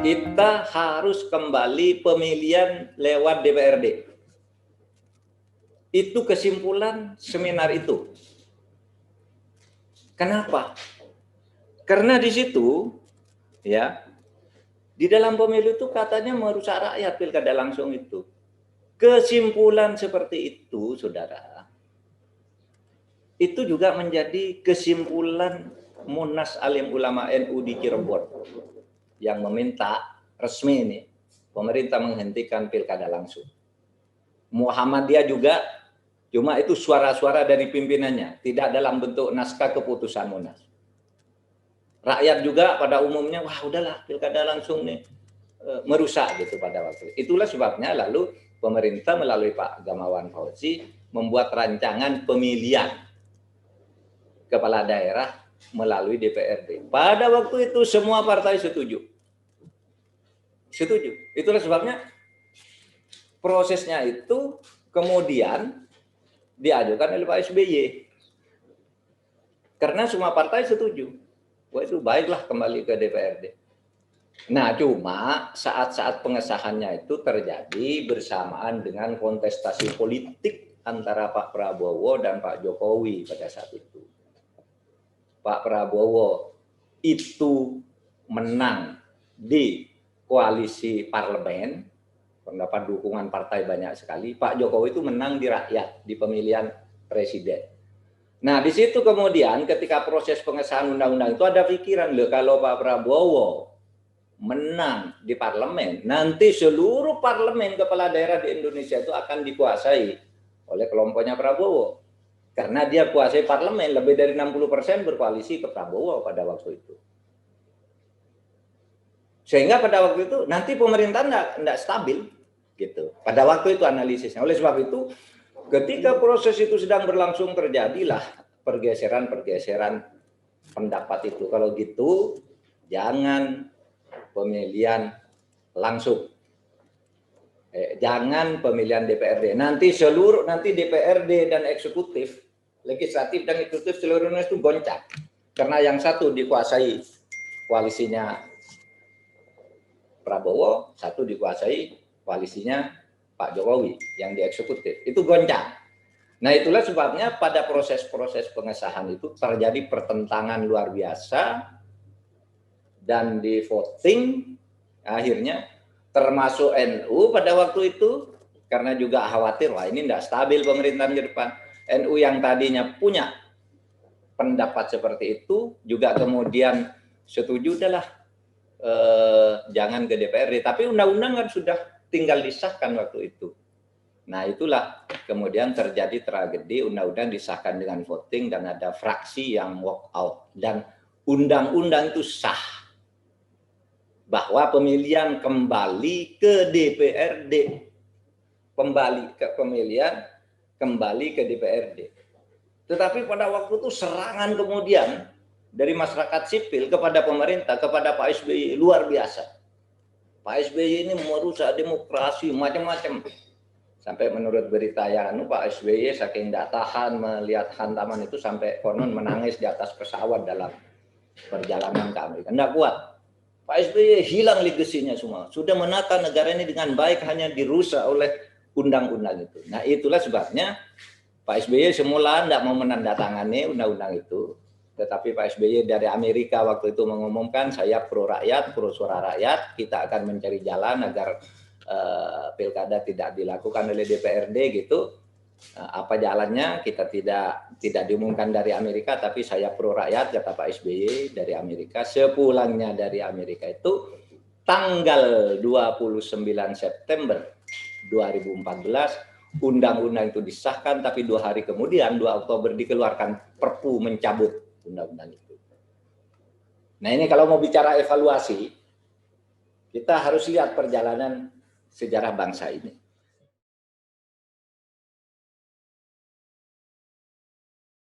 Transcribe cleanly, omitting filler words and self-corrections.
kita harus kembali pemilihan lewat DPRD. Itu kesimpulan seminar itu. Kenapa? Karena di situ, ya, di dalam pemilu itu katanya merusak rakyat pilkada langsung itu. Kesimpulan seperti itu, saudara, itu juga menjadi kesimpulan Munas Alim Ulama NU di Cirebon yang meminta resmi nih pemerintah menghentikan pilkada langsung. Muhammadiyah juga, cuma itu suara-suara dari pimpinannya, tidak dalam bentuk naskah keputusan Munas. Rakyat juga pada umumnya, wah udahlah pilkada langsung nih merusak gitu pada waktu itu. Itulah sebabnya lalu pemerintah melalui Pak Gamawan Fauzi membuat rancangan pemilihan kepala daerah melalui DPRD. Pada waktu itu semua partai setuju. Setuju. Itulah sebabnya prosesnya itu kemudian diajukan oleh Pak SBY. Karena semua partai setuju. Wah itu baiklah kembali ke DPRD. Nah cuma saat-saat pengesahannya itu terjadi bersamaan dengan kontestasi politik antara Pak Prabowo dan Pak Jokowi pada saat itu. Pak Prabowo itu menang di koalisi parlemen, mendapat dukungan partai banyak sekali. Pak Jokowi itu menang di rakyat, di pemilihan presiden. Nah, di situ kemudian ketika proses pengesahan undang-undang itu ada pikiran, loh kalau Pak Prabowo menang di parlemen, nanti seluruh parlemen kepala daerah di Indonesia itu akan dikuasai oleh kelompoknya Prabowo. Karena dia kuasai parlemen, lebih dari 60% berkoalisi ke Prabowo pada waktu itu. Sehingga pada waktu itu nanti pemerintah enggak stabil gitu. Pada waktu itu analisisnya. Oleh sebab itu ketika proses itu sedang berlangsung terjadilah pergeseran-pergeseran pendapat itu. Kalau gitu jangan pemilihan langsung. Jangan pemilihan DPRD. Nanti DPRD dan eksekutif, legislatif dan eksekutif seluruhnya itu goncang. Karena yang satu dikuasai koalisinya Prabowo, satu dikuasai koalisinya Pak Jokowi yang di eksekutif. Itu goncang. Nah itulah sebabnya pada proses-proses pengesahan itu terjadi pertentangan luar biasa dan di voting akhirnya termasuk NU pada waktu itu karena juga khawatir wah ini tidak stabil pemerintahan ke depan. NU yang tadinya punya pendapat seperti itu juga kemudian setuju adalah jangan ke DPRD, tapi undang-undang kan sudah tinggal disahkan waktu itu. Nah itulah kemudian terjadi tragedi undang-undang disahkan dengan voting dan ada fraksi yang walk out dan undang-undang itu sah bahwa pemilihan kembali ke DPRD, kembali ke DPRD. Tetapi pada waktu itu serangan kemudian dari masyarakat sipil kepada pemerintah, kepada Pak SBY luar biasa. Pak SBY ini merusak demokrasi macam-macam. Sampai menurut berita yang Pak SBY saking tidak tahan melihat hantaman itu sampai konon menangis di atas pesawat dalam perjalanan ke Amerika. Tidak kuat. Pak SBY hilang legasinya semua. Sudah menata negara ini dengan baik hanya dirusak oleh undang-undang itu. Nah itulah sebabnya Pak SBY semula tidak mau menandatangani undang-undang itu. Tetapi Pak SBY dari Amerika waktu itu mengumumkan saya pro rakyat, pro suara rakyat. Kita akan mencari jalan agar pilkada tidak dilakukan oleh DPRD gitu. Apa jalannya kita tidak diumumkan dari Amerika, tapi saya pro rakyat kata Pak SBY dari Amerika. Sepulangnya dari Amerika itu tanggal 29 September 2014 undang-undang itu disahkan, tapi 2 hari kemudian 2 Oktober dikeluarkan Perpu mencabut undang-undang itu. Nah ini kalau mau bicara evaluasi, kita harus lihat perjalanan sejarah bangsa ini.